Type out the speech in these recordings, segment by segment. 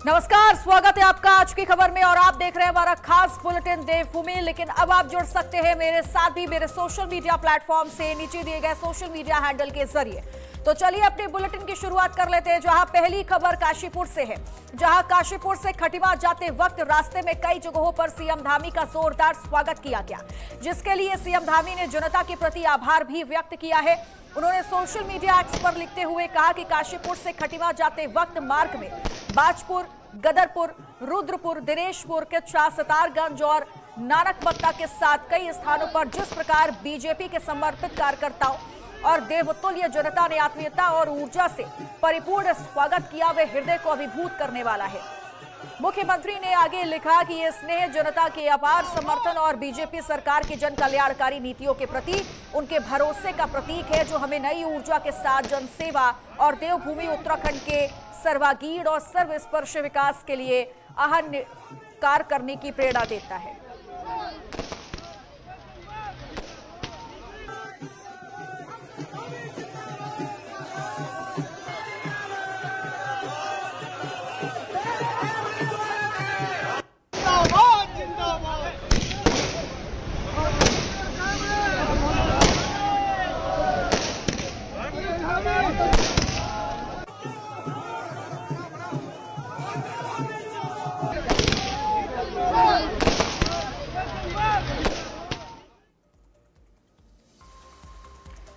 नमस्कार, स्वागत है आपका आज की खबर में और आप देख रहे हैं हमारा खास बुलेटिन देवभूमि। लेकिन अब आप जुड़ सकते हैं मेरे साथ भी मेरे सोशल मीडिया प्लेटफॉर्म से नीचे दिए गए सोशल मीडिया हैंडल के जरिए। तो चलिए अपने बुलेटिन की शुरुआत कर लेते हैं, जहां पहली खबर काशीपुर से है, जहां काशीपुर से खटीमा जाते वक्त रास्ते में कई जगहों पर सीएम धामी का जोरदार स्वागत किया गया, जिसके लिए सीएम धामी ने जनता के प्रति आभार भी व्यक्त किया है। उन्होंने सोशल मीडिया एक्स पर लिखते हुए कहा कि काशीपुर से खटीमा जाते वक्त मार्ग में बाजपुर, गदरपुर, रुद्रपुर, दिनेशपुर, किच्चा, सितारगंज और नानकमत्ता के साथ कई स्थानों पर जिस प्रकार बीजेपी के समर्पित कार्यकर्ताओं और देवतुल्य जनता ने आत्मीयता और ऊर्जा से परिपूर्ण स्वागत किया, वे हृदय को अभिभूत करने वाला है। मुख्यमंत्री ने आगे लिखा कि ये स्नेह जनता के अपार समर्थन और बीजेपी सरकार की जन कल्याणकारी नीतियों के प्रति उनके भरोसे का प्रतीक है, जो हमें नई ऊर्जा के साथ जनसेवा और देवभूमि उत्तराखंड के सर्वांगीण और सर्वस्पर्शी विकास के लिए अहम कार्य करने की प्रेरणा देता है।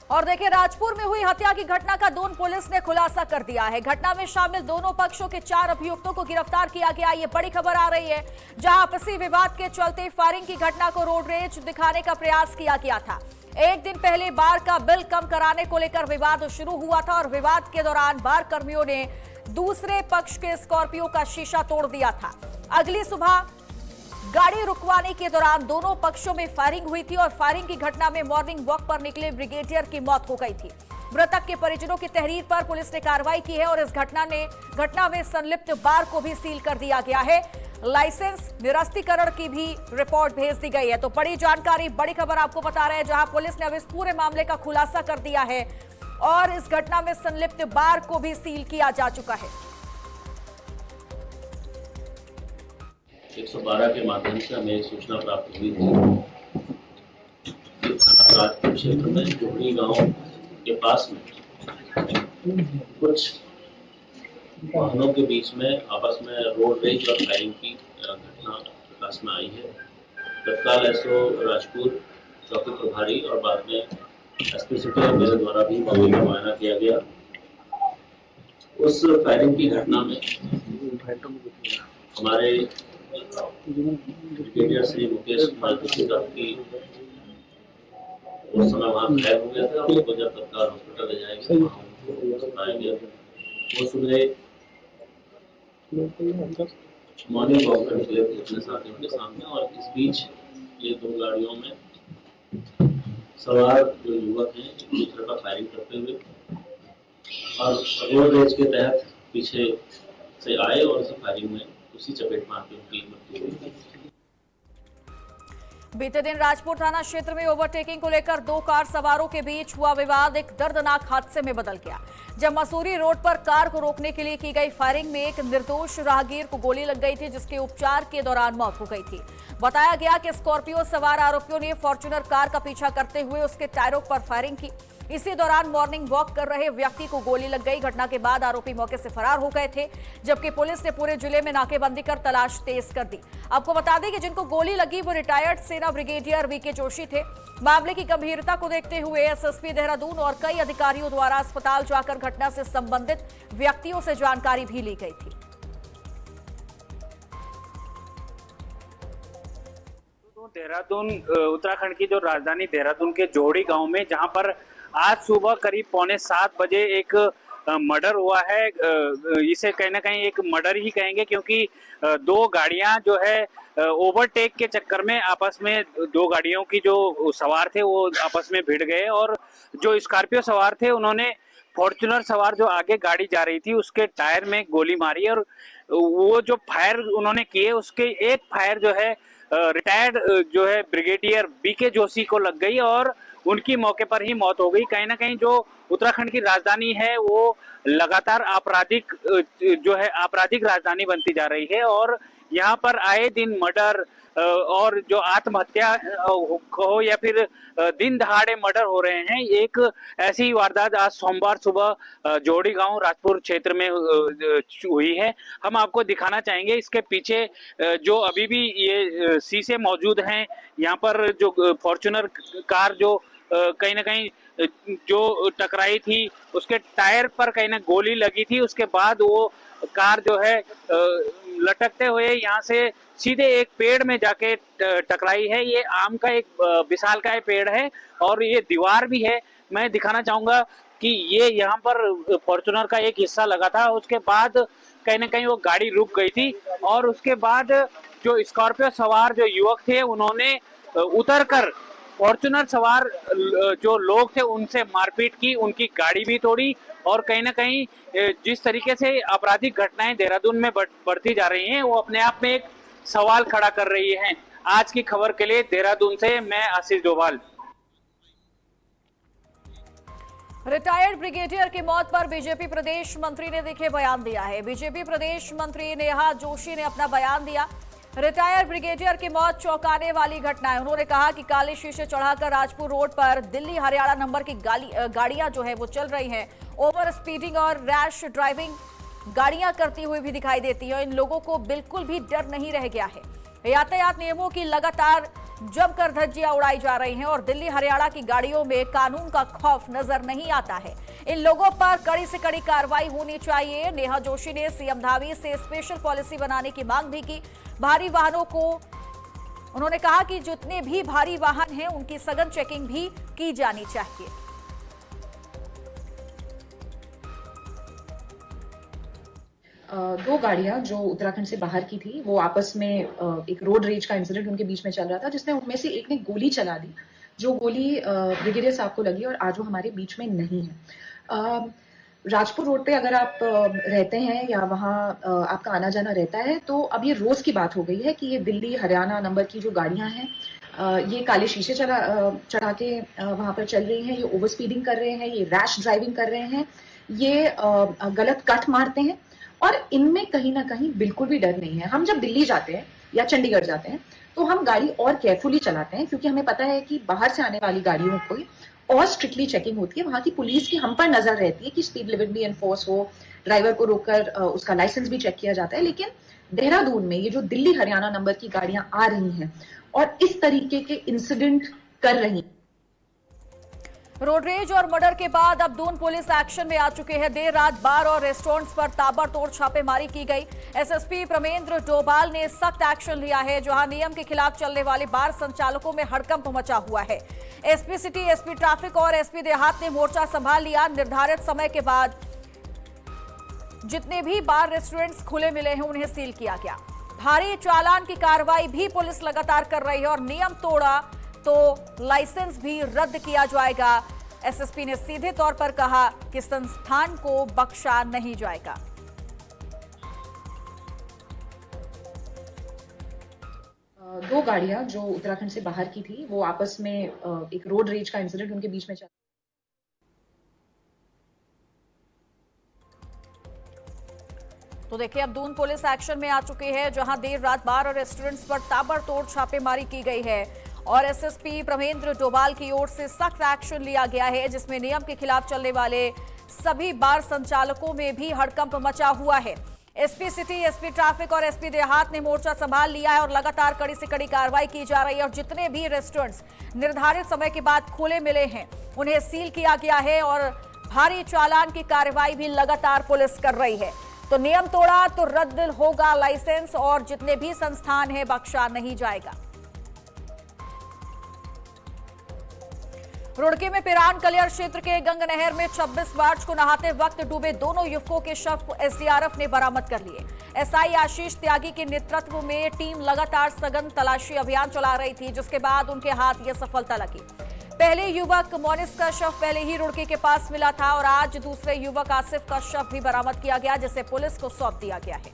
और देखिए, राजपुर में हुई हत्या की घटना का दून पुलिस ने खुलासा कर दिया है। घटना में शामिल दोनों पक्षों के 4 अभियुक्तों को गिरफ्तार किया गया। ये बड़ी खबर आ रही है, जहां आपसी विवाद के चलते फायरिंग की घटना को रोड रेज दिखाने का प्रयास किया गया था। एक दिन पहले बार का बिल कम कराने को लेकर विवाद शुरू हुआ था और विवाद के दौरान बार कर्मियों ने दूसरे पक्ष के स्कॉर्पियो का शीशा तोड़ दिया था। अगली सुबह गाड़ी रुकवाने के दौरान दोनों पक्षों में फायरिंग हुई थी और फायरिंग की घटना में मॉर्निंग वॉक पर निकले ब्रिगेडियर की मौत हो गई थी। मृतक के परिजनों की तहरीर पर पुलिस ने कार्रवाई की है और इस घटना में संलिप्त बार को भी सील कर दिया गया है। लाइसेंस निरस्तीकरण की भी रिपोर्ट भेज दी गई है। तो बड़ी जानकारी, बड़ी खबर आपको बता रहे हैं, जहां पुलिस ने अब इस पूरे मामले का खुलासा कर दिया है और इस घटना में संलिप्त बार को भी सील किया जा चुका है। 112 के माध्यम से हमें सूचना प्राप्त हुई थी कि थाना राजपुर क्षेत्र में जोहड़ी गांव के पास में कुछ वाहनों के बीच में आपस में रोड रेज और फायरिंग की घटना प्रकाश में आई है। तत्काल एसओ राजपुर चौकी प्रभारी और बाद में एसपी सिटी मेरे द्वारा भी मौके का मुआयना किया गया। उस फायरिंग की घटना में हमारे ब्रिगेडियर श्री मुकेश मालती की उस समय वहाँ घायल हो गया था। उसको जब तत्काल हॉस्पिटल ले जाएंगे वो सुबह मॉर्निंग वॉक पर निकले थे अपने साथियों के सामने और इस बीच ये 2 गाड़ियों में सवार जो युवक हैं एक दूसरे का फायरिंग करते हुए और रोड रेज के तहत पीछे से आए और उसी फायरिंग में उसी चपेट में आके उनकी मृत्यु हुई। बीते दिन राजपुर थाना क्षेत्र में ओवरटेकिंग को लेकर 2 कार सवारों के बीच हुआ विवाद एक दर्दनाक हादसे में बदल गया, जब मसूरी रोड पर कार को रोकने के लिए की गई फायरिंग में एक निर्दोष राहगीर को गोली लग गई थी, जिसके उपचार के दौरान मौत हो गई थी। बताया गया कि स्कॉर्पियो सवार आरोपियों ने फॉर्च्यूनर कार का पीछा करते हुए उसके टायरों पर फायरिंग की। इसी दौरान मॉर्निंग वॉक कर रहे व्यक्ति को गोली लग गई। घटना के बाद आरोपी मौके से फरार हो गए थे, जबकि पुलिस ने पूरे जिले में नाकेबंदी कर तलाश तेज कर दी। आपको बता दें कि जिनको गोली लगी वो रिटायर्ड सेना ब्रिगेडियर वीके जोशी थे। मामले की गंभीरता को देखते हुए एसएसपी देहरादून और कई अधिकारियों द्वारा अस्पताल जाकर घटना से संबंधित व्यक्तियों से जानकारी भी ली गई थी। देहरादून उत्तराखंड की जो राजधानी देहरादून के जोहड़ी गांव में, जहां पर आज सुबह करीब 6:45 बजे एक मर्डर हुआ है। इसे कहीं ना कहीं एक मर्डर ही कहेंगे, क्योंकि 2 गाड़ियां जो है ओवरटेक के चक्कर में आपस में 2 गाड़ियों की जो सवार थे वो आपस में भिड़ गए और जो स्कॉर्पियो सवार थे उन्होंने फॉर्च्यूनर सवार जो आगे गाड़ी जा रही थी उसके टायर में गोली मारी और वो जो फायर उन्होंने किए उसके एक फायर जो है रिटायर्ड जो है ब्रिगेडियर बीके जोशी को लग गई और उनकी मौके पर ही मौत हो गई। कहीं ना कहीं जो उत्तराखंड की राजधानी है वो लगातार आपराधिक राजधानी बनती जा रही है और यहाँ पर आए दिन मर्डर और जो आत्महत्या हो या फिर दिन दहाड़े मर्डर हो रहे हैं। एक ऐसी ही वारदात आज सोमवार सुबह जोड़ी गांव राजपुर क्षेत्र में हुई है। हम आपको दिखाना चाहेंगे इसके पीछे जो अभी भी ये शीशे मौजूद हैं। यहाँ पर जो फॉर्च्यूनर कार जो कहीं ना कहीं जो टकराई थी उसके टायर पर कहीं ना गोली लगी थी। उसके बाद वो कार जो है लटकते हुए यहाँ से सीधे एक पेड़ में जाके टकराई है। ये आम का एक विशालकाय पेड़ है और ये दीवार भी है। मैं दिखाना चाहूंगा कि ये यहाँ पर फॉर्च्यूनर का एक हिस्सा लगा था, उसके बाद कहीं ना कहीं वो गाड़ी रुक गई थी और उसके बाद जो स्कॉर्पियो सवार जो युवक थे उन्होंने उतरकर फॉर्च्यूनर सवार जो लोग थे उनसे मारपीट की, उनकी गाड़ी भी तोड़ी और कहीं ना कहीं जिस तरीके से आपराधिक घटनाएं देहरादून में बढ़ती जा रही हैं वो अपने आप में एक सवाल खड़ा कर रही हैं। आज की खबर के लिए देहरादून से मैं आशीष डोभाल। रिटायर्ड ब्रिगेडियर की मौत पर बीजेपी प्रदेश मंत्री ने देखिए बयान दिया है। बीजेपी प्रदेश मंत्री नेहा जोशी ने अपना बयान दिया। रिटायर्ड ब्रिगेडियर की मौत चौंकाने वाली घटना है। उन्होंने कहा कि काले शीशे चढ़ाकर राजपुर रोड पर दिल्ली हरियाणा नंबर की गाड़ियां जो है वो चल रही हैं। ओवर स्पीडिंग और रैश ड्राइविंग गाड़ियां करती हुई भी दिखाई देती है। इन लोगों को बिल्कुल भी डर नहीं रह गया है। यातायात नियमों की लगातार जमकर धज्जियां उड़ाई जा रही हैं और दिल्ली हरियाणा की गाड़ियों में कानून का खौफ नजर नहीं आता है। इन लोगों पर कड़ी से कड़ी कार्रवाई होनी चाहिए। नेहा जोशी ने सीएम धावी से स्पेशल पॉलिसी बनाने की मांग भी की। भारी वाहनों को उन्होंने कहा कि जितने भी भारी वाहन हैं उनकी सघन चेकिंग भी की जानी चाहिए। दो गाड़ियां जो उत्तराखंड से बाहर की थी वो आपस में एक रोड रेज का इंसिडेंट उनके बीच में चल रहा था, जिसमें उनमें से एक ने गोली चला दी। जो गोली ब्रिगेडियर साहब को लगी और आज वो हमारे बीच में नहीं है। राजपुर रोड पे अगर आप रहते हैं या वहाँ आपका आना जाना रहता है तो अब ये रोज की बात हो गई है कि ये दिल्ली हरियाणा नंबर की जो गाड़ियां हैं ये काले शीशे चढ़ा के वहाँ पर चल रही हैं। ये ओवर स्पीडिंग कर रहे हैं, ये रैश ड्राइविंग कर रहे हैं, ये गलत कट मारते हैं और इनमें कहीं ना कहीं बिल्कुल भी डर नहीं है। हम जब दिल्ली जाते हैं या चंडीगढ़ जाते हैं तो हम गाड़ी और केयरफुली चलाते हैं क्योंकि हमें पता है कि बाहर से आने वाली गाड़ियों को और स्ट्रिक्टली चेकिंग होती है। वहां की पुलिस की हम पर नजर रहती है कि स्पीड लिमिट भी एनफोर्स हो, ड्राइवर को रोककर उसका लाइसेंस भी चेक किया जाता है। लेकिन देहरादून में ये जो दिल्ली हरियाणा नंबर की गाड़ियां आ रही हैं और इस तरीके के इंसिडेंट कर रही हैं। रोड रेज और मर्डर के बाद अब दून पुलिस एक्शन में आ चुके हैं। देर रात बार और रेस्टोरेंट्स पर ताबड़तोड़ छापेमारी की गई। एसएसपी प्रमेंद्र डोभाल ने सख्त एक्शन लिया है। जहां नियम के खिलाफ चलने वाले बार संचालकों में हड़कंप मचा हुआ है। एसपी सिटी, एसपी ट्रैफिक और एसपी देहात ने मोर्चा संभाल लिया। निर्धारित समय के बाद जितने भी बार रेस्टोरेंट्स खुले मिले हैं उन्हें सील किया गया। भारी चालान की कार्रवाई भी पुलिस लगातार कर रही है और नियम तोड़ा तो लाइसेंस भी रद्द किया जाएगा। एसएसपी ने सीधे तौर पर कहा कि संस्थान को बख्शा नहीं जाएगा। दो गाड़ियां जो उत्तराखंड से बाहर की थी वो आपस में एक रोड रेज का इंसिडेंट उनके बीच में चल। तो देखिए अब दून पुलिस एक्शन में आ चुकी है। जहां देर रात बार और रेस्टोरेंट्स पर ताबड़तोड़ छापेमारी की गई है और एसएसपी प्रमेंद्र डोभाल की ओर से सख्त एक्शन लिया गया है, जिसमें नियम के खिलाफ चलने वाले सभी बार संचालकों में भी हड़कंप मचा हुआ है। एसपी सिटी, एसपी ट्रैफिक और एसपी देहात ने मोर्चा संभाल लिया है और लगातार कड़ी से कड़ी कार्रवाई की जा रही है और जितने भी रेस्टोरेंट्स निर्धारित समय के बाद खुले मिले हैं उन्हें सील किया गया है और भारी चालान की कार्रवाई भी लगातार पुलिस कर रही है। तो नियम तोड़ा तो रद्द होगा लाइसेंस और जितने भी संस्थान हैं बख्शा नहीं जाएगा। रुड़की में पिरान कलियर क्षेत्र के गंग नहर में 26 मार्च को नहाते वक्त डूबे दोनों युवकों के शव एसडीआरएफ ने बरामद कर लिए। एसआई आशीष त्यागी के नेतृत्व में टीम लगातार सघन तलाशी अभियान चला रही थी, जिसके बाद उनके हाथ ये सफलता लगी। पहले युवक मोनिस का शव पहले ही रुड़की के पास मिला था और आज दूसरे युवक आसिफ का शव भी बरामद किया गया, जिसे पुलिस को सौंप दिया गया है।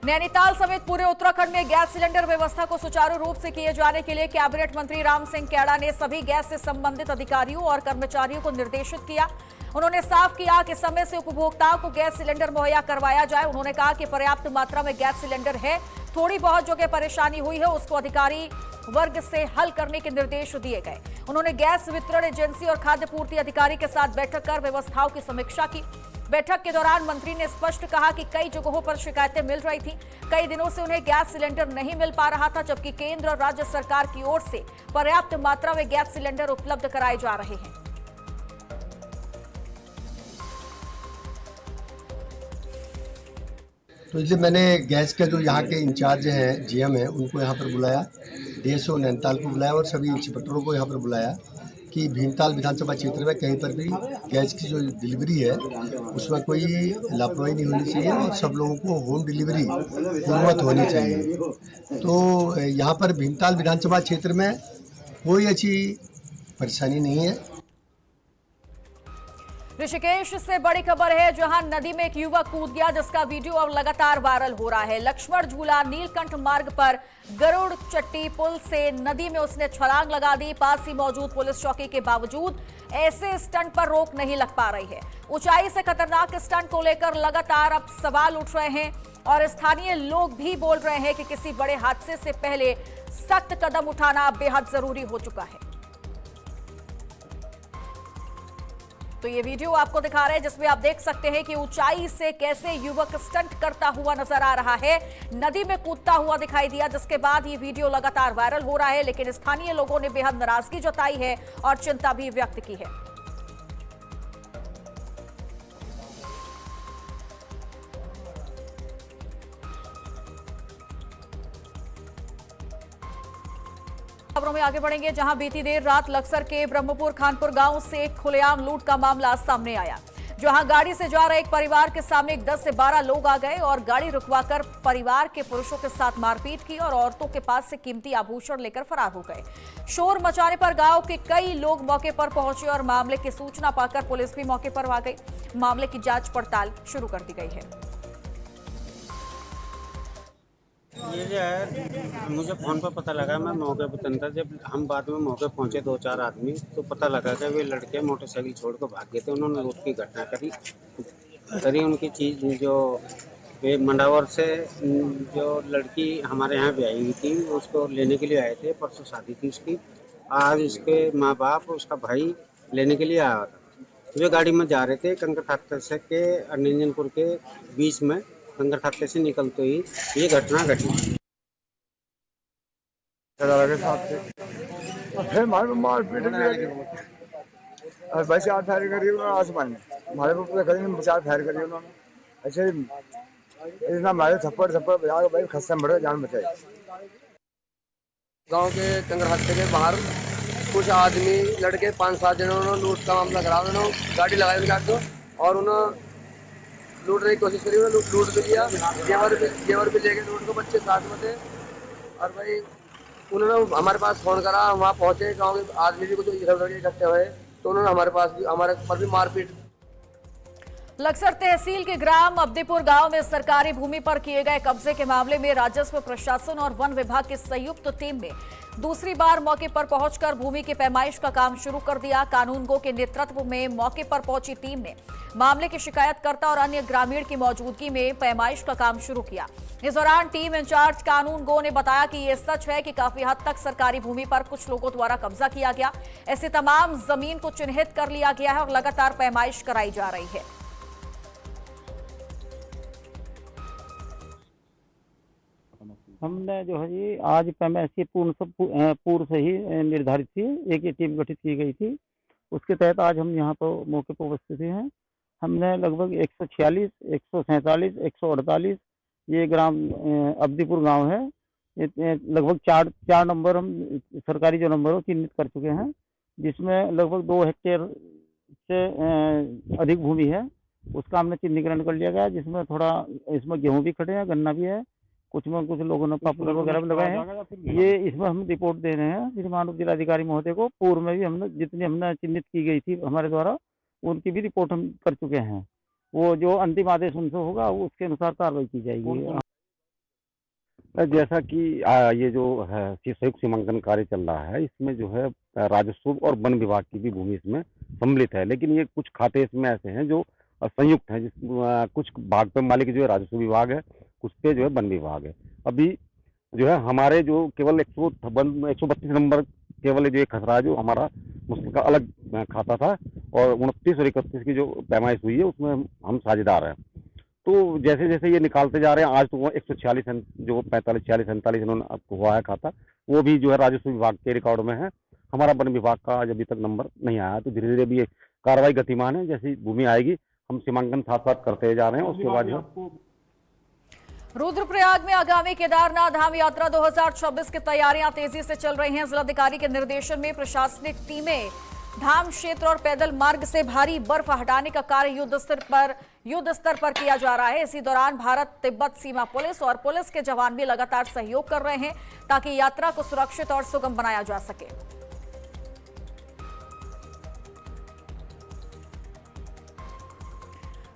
नैनीताल समेत पूरे उत्तराखंड में गैस सिलेंडर व्यवस्था को सुचारू रूप से किए जाने के लिए कैबिनेट मंत्री राम सिंह कैड़ा ने सभी गैस से संबंधित अधिकारियों और कर्मचारियों को निर्देशित किया। उन्होंने साफ किया कि समय से उपभोक्ताओं को गैस सिलेंडर मुहैया करवाया जाए। उन्होंने कहा कि पर्याप्त मात्रा में गैस सिलेंडर है, थोड़ी बहुत जो कि परेशानी हुई है उसको अधिकारी वर्ग से हल करने के निर्देश दिए गए। उन्होंने गैस वितरण एजेंसी और खाद्य पूर्ति अधिकारी के साथ बैठक कर व्यवस्थाओं की समीक्षा की। बैठक के दौरान मंत्री ने स्पष्ट कहा कि कई जगहों पर शिकायतें मिल रही थी, कई दिनों से उन्हें गैस सिलेंडर नहीं मिल पा रहा था, जबकि केंद्र और राज्य सरकार की ओर से पर्याप्त मात्रा में गैस सिलेंडर उपलब्ध कराए जा रहे हैं। तो इसलिए मैंने गैस का जो यहाँ के इंचार्ज हैं, जीएम हैं, उनको यहाँ पर बुलाया, डीएसओ नैनीताल को बुलाया और सभी इंस्पेक्टरों को यहाँ पर बुलाया कि भीमताल विधानसभा क्षेत्र में कहीं पर भी गैस की जो डिलीवरी है उसमें कोई लापरवाही नहीं होनी चाहिए और सब लोगों को होम डिलीवरी पूर्ववत होनी चाहिए। तो यहाँ पर भीमताल विधानसभा क्षेत्र में कोई ऐसी परेशानी नहीं है। ऋषिकेश से बड़ी खबर है, जहां नदी में एक युवक कूद गया जिसका वीडियो अब लगातार वायरल हो रहा है। लक्ष्मण झूला नीलकंठ मार्ग पर गरुड़ चट्टी पुल से नदी में उसने छलांग लगा दी। पास ही मौजूद पुलिस चौकी के बावजूद ऐसे स्टंट पर रोक नहीं लग पा रही है। ऊंचाई से खतरनाक स्टंट को लेकर लगातार अब सवाल उठ रहे हैं और स्थानीय लोग भी बोल रहे हैं कि किसी बड़े हादसे से पहले सख्त कदम उठाना बेहद जरूरी हो चुका है। तो ये वीडियो आपको दिखा रहे हैं जिसमें आप देख सकते हैं कि ऊंचाई से कैसे युवक स्टंट करता हुआ नजर आ रहा है, नदी में कूदता हुआ दिखाई दिया, जिसके बाद ये वीडियो लगातार वायरल हो रहा है। लेकिन स्थानीय लोगों ने बेहद नाराजगी जताई है और चिंता भी व्यक्त की है। खबरों में आगे बढ़ेंगे, जहां बीती देर रात लक्सर के ब्रह्मपुर खानपुर गांव से खुलेआम लूट का मामला सामने आया, जहां गाड़ी से जा रहे एक परिवार के सामने 10 से 12 लोग आ गए और गाड़ी रुकवाकर परिवार के पुरुषों के साथ मारपीट की और औरतों के पास से कीमती आभूषण लेकर फरार हो गए। शोर मचाने पर गांव के कई लोग मौके पर पहुंचे और मामले की सूचना पाकर पुलिस भी मौके पर आ गई। मामले की जांच पड़ताल शुरू कर दी गई है। ये जो है मुझे फ़ोन पर पता लगा, मैं मौके पर था। जब हम बाद में मौके पहुंचे 2-4 आदमी, तो पता लगा कि वे लड़के मोटरसाइकिल छोड़ कर भाग गए थे। उन्होंने लूट की घटना करी उनकी चीज़ जो वे मंडावर से जो लड़की हमारे यहाँ ब्याही हुई थी उसको लेने के लिए आए थे। परसों शादी थी उसकी। आज उसके माँ बाप उसका भाई लेने के लिए आया था। वे गाड़ी में जा रहे थे कंकर ठाकुर से के निंजनपुर के बीच में। कंकर ठाकुर से निकलते ही ये घटना घटी। फिर मारपीट और भाई 4 फायर करी उन्होंने आसमान में, हमारे ऊपर करीब 4 फायर करी उन्होंने। ऐसे इतना मारे थप्पड़ बजा के भाई खस्ता बढ़े, जान बचाई। गांव के कंगरहाट के बाहर कुछ आदमी लड़के 5-7 जनों ने लूट का मामला करा। उन्होंने गाड़ी लगाई उनके आगे और उन्होंने लूटने की कोशिश करी। उन्होंने लूट भी लिया, जेवर भी लेके लूट को, बच्चे साथ में थे। और भाई उन्होंने हमारे पास फ़ोन करा, वहाँ पहुँचे, गांव के आदमी भी कुछ इधर इकट्ठे हुए, तो उन्होंने हमारे पर भी मारपीट। लक्सर तहसील के ग्राम अब्दीपुर गांव में सरकारी भूमि पर किए गए कब्जे के मामले में राजस्व प्रशासन और वन विभाग की संयुक्त टीम ने दूसरी बार मौके पर पहुंचकर भूमि की पैमाइश का काम शुरू कर दिया। कानूनगो के नेतृत्व में मौके पर पहुंची टीम ने मामले के शिकायतकर्ता और अन्य ग्रामीण की मौजूदगी में पैमाइश का काम शुरू किया। इस दौरान टीम इंचार्ज कानूनगो ने बताया कि यह सच है कि काफी हद तक सरकारी भूमि पर कुछ लोगों द्वारा कब्जा किया गया। ऐसे तमाम जमीन को चिन्हित कर लिया गया है और लगातार पैमाइश कराई जा रही है। हमने जो है जी आज पैमाइश पूर्व से ही निर्धारित थी, एक टीम गठित की गई थी। उसके तहत आज हम यहाँ पर मौके पर उपस्थित हैं। हमने लगभग 146, 147, 148 ये ग्राम अब्दीपुर गांव है, लगभग चार नंबर हम सरकारी जो नंबर हो चिन्हित कर चुके हैं, जिसमें लगभग 2 हेक्टेयर से अधिक भूमि है। उसका हमने चिन्हीकरण कर लिया गया, जिसमें थोड़ा इसमें गेहूँ भी खड़े हैं, गन्ना भी है, कुछ लोगों ने पॉपुलर वगैरह भी लगाए हैं। ये इसमें हम रिपोर्ट दे रहे हैं श्रीमान जिलाधिकारी महोदय को। पूर्व में भी हमने जितनी हमने चिन्हित की गई थी हमारे द्वारा, उनकी भी रिपोर्ट हम कर चुके हैं। वो जो अंतिम आदेश उनसे होगा उसके अनुसार कार्रवाई की जाएगी। जैसा कि ये जो है संयुक्त सीमांकन कार्य चल रहा है, इसमें जो है राजस्व और वन विभाग की भी भूमि इसमें सम्मिलित है, लेकिन ये कुछ खाते इसमें ऐसे हैं जो संयुक्त हैं, कुछ भाग पे मालिक जो है राजस्व विभाग है, कुछ पे जो है वन विभाग है। अभी जो है हमारे जो केवल 132 नंबर केवल जो एक खसरा जो हमारा मुस्लिम का अलग खाता था, और 29 और 31 की जो पैमाइश हुई है उसमें हम साझेदार हैं। तो जैसे जैसे ये निकालते जा रहे हैं, आज तो वो 146 जो 45, 46, 47 इन्होंने हुआ है खाता, वो भी जो है राजस्व विभाग के रिकॉर्ड में है। हमारा वन विभाग का आज अभी तक नंबर नहीं आया, तो धीरे धीरे भी ये कार्रवाई गतिमान है। जैसी भूमि आएगी हम सीमांकन साथ साथ करते जा रहे हैं। उसके बाद जो रुद्रप्रयाग में आगामी केदारनाथ धाम यात्रा 2026 की तैयारियां तेजी से चल रही हैं। जिलाधिकारी के निर्देशन में प्रशासनिक टीमें धाम क्षेत्र और पैदल मार्ग से भारी बर्फ हटाने का कार्य युद्ध स्तर पर किया जा रहा है। इसी दौरान भारत तिब्बत सीमा पुलिस और पुलिस के जवान भी लगातार सहयोग कर रहे हैं ताकि यात्रा को सुरक्षित और सुगम बनाया जा सके।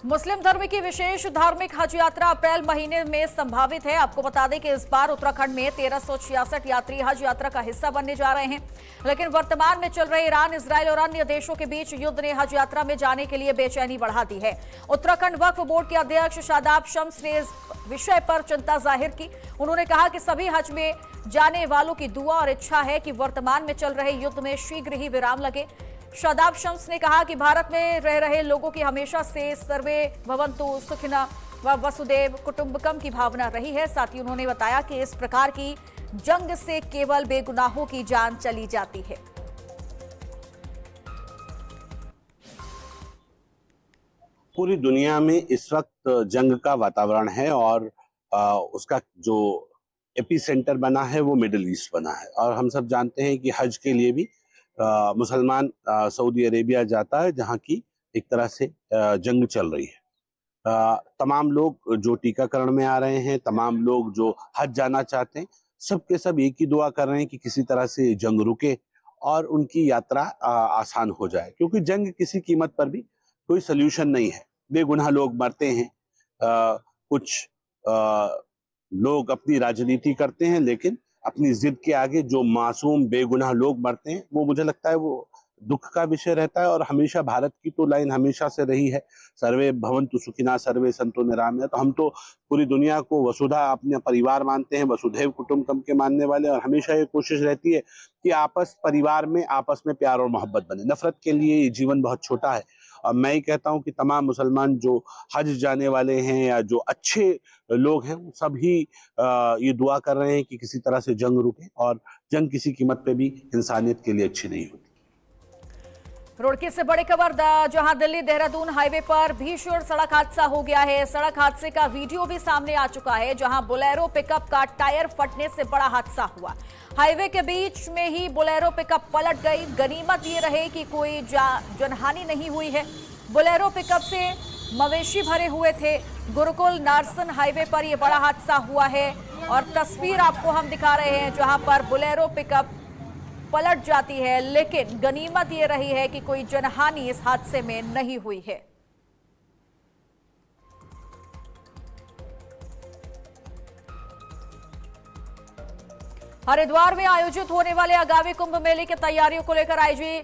मुस्लिम धर्म की विशेष धार्मिक हज यात्रा अप्रैल महीने में संभावित है। आपको बता दें कि इस बार उत्तराखंड में 1366 यात्री हज यात्रा का हिस्सा बनने जा रहे हैं, लेकिन वर्तमान में चल रहे ईरान, इजराइल और अन्य देशों के बीच युद्ध ने हज यात्रा में जाने के लिए बेचैनी बढ़ा दी है। उत्तराखंड वक्फ बोर्ड के अध्यक्ष शादाब शम्स ने इस विषय पर चिंता जाहिर की। उन्होंने कहा कि सभी हज में जाने वालों की दुआ और इच्छा है कि वर्तमान में चल रहे युद्ध में शीघ्र ही विराम लगे। शादाब शम्स ने कहा कि भारत में रह रहे लोगों की हमेशा से सर्वे भवन्तु सुखिनः व वसुदेव कुटुंबकम की भावना रही है। साथ ही उन्होंने बताया कि इस प्रकार की जंग से केवल बेगुनाहों की जान चली जाती है। पूरी दुनिया में इस वक्त जंग का वातावरण है और उसका जो एपी सेंटर बना है वो मिडिल ईस्ट बना है। और हम सब जानते हैं कि हज के लिए भी मुसलमान सऊदी अरेबिया जाता है, जहाँ की एक तरह से जंग चल रही है। तमाम लोग जो टीकाकरण में आ रहे हैं, तमाम लोग जो हज जाना चाहते हैं, सब के सब एक ही दुआ कर रहे हैं कि किसी तरह से जंग रुके और उनकी यात्रा आसान हो जाए, क्योंकि जंग किसी कीमत पर भी कोई सल्यूशन नहीं है। बेगुनाह लोग मरते हैं, कुछ लोग अपनी राजनीति करते हैं, लेकिन अपनी जिद के आगे जो मासूम बेगुनाह लोग मरते हैं वो मुझे लगता है वो दुख का विषय रहता है। और हमेशा भारत की तो लाइन हमेशा से रही है सर्वे भवन्तु सुखिनः सर्वे सन्तु निरामया। तो हम तो पूरी दुनिया को वसुधा अपने परिवार मानते हैं, वसुधैव कुटुम्बकम के मानने वाले, और हमेशा ये कोशिश रहती है कि परिवार में आपस में प्यार और मोहब्बत बने। नफरत के लिए ये जीवन बहुत छोटा है। और मैं ही कहता हूं कि तमाम मुसलमान जो हज जाने वाले हैं या जो अच्छे लोग हैं, वो सभी ये दुआ कर रहे हैं कि किसी तरह से जंग रुके, और जंग किसी कीमत पे भी इंसानियत के लिए अच्छी नहीं होती। रुड़की से बड़ी खबर, जहां दिल्ली देहरादून हाईवे पर भीषण सड़क हादसा हो गया है। सड़क हादसे का वीडियो भी सामने आ चुका है, जहां बोलेरो पिकअप का टायर फटने से बड़ा हादसा हुआ। हाईवे के बीच में ही बोलेरो पिकअप पलट गई। गनीमत ये रहे कि कोई जनहानि नहीं हुई है। बोलेरो पिकअप से मवेशी भरे हुए थे। गुरुकुल नारसन हाईवे पर यह बड़ा हादसा हुआ है और तस्वीर आपको हम दिखा रहे हैं जहां पर बोलेरो पिकअप पलट जाती है, लेकिन गनीमत ये रही है कि कोई जनहानि इस हादसे में नहीं हुई है। हरिद्वार में आयोजित होने वाले आगामी कुंभ मेले की तैयारियों को लेकर आईजी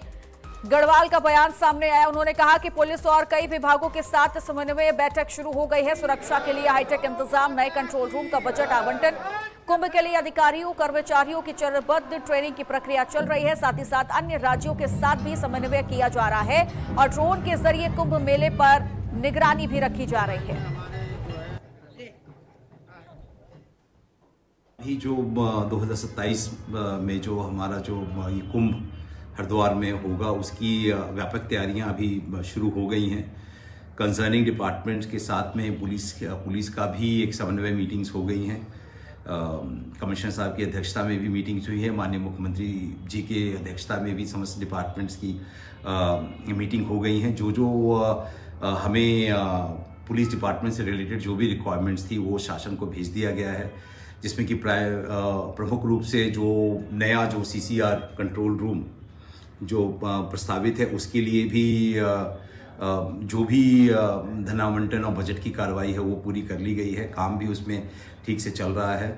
गढ़वाल का बयान सामने आया। उन्होंने कहा कि पुलिस और कई विभागों के साथ समन्वय बैठक शुरू हो गई है। सुरक्षा के लिए हाईटेक इंतजाम, नए कंट्रोल रूम का बजट आवंटन, कुंभ के लिए अधिकारियों कर्मचारियों की चरणबद्ध ट्रेनिंग की प्रक्रिया चल रही है। साथ ही साथ अन्य राज्यों के साथ भी समन्वय किया जा रहा है और ड्रोन के जरिए कुंभ मेले पर निगरानी भी रखी जा रही है। अभी जो 2027 में जो हमारा जो ये कुंभ हरिद्वार में होगा, उसकी व्यापक तैयारियां अभी शुरू हो गई हैं। कंसर्निंग डिपार्टमेंट्स के साथ में पुलिस का भी एक समन्वय मीटिंग्स हो गई हैं। कमिश्नर साहब की अध्यक्षता में भी मीटिंग्स हुई है। माननीय मुख्यमंत्री जी के अध्यक्षता में भी समस्त डिपार्टमेंट्स की मीटिंग हो गई हैं। जो हमें पुलिस डिपार्टमेंट से रिलेटेड जो भी रिक्वायरमेंट्स थी वो शासन को भेज दिया गया है, जिसमें कि प्रमुख रूप से जो नया जो CCR कंट्रोल रूम जो प्रस्तावित है, उसके लिए भी जो भी धनावंटन और बजट की कार्रवाई है वो पूरी कर ली गई है। काम भी उसमें ठीक से चल रहा है।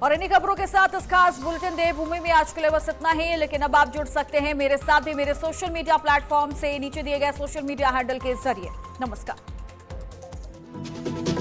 और इन्हीं खबरों के साथ इस खास बुलेटिन देवभूमि में आज के लिए बस इतना ही, लेकिन अब आप जुड़ सकते हैं मेरे साथ भी मेरे सोशल मीडिया प्लेटफॉर्म से नीचे दिए गए सोशल मीडिया हैंडल के जरिए। नमस्कार।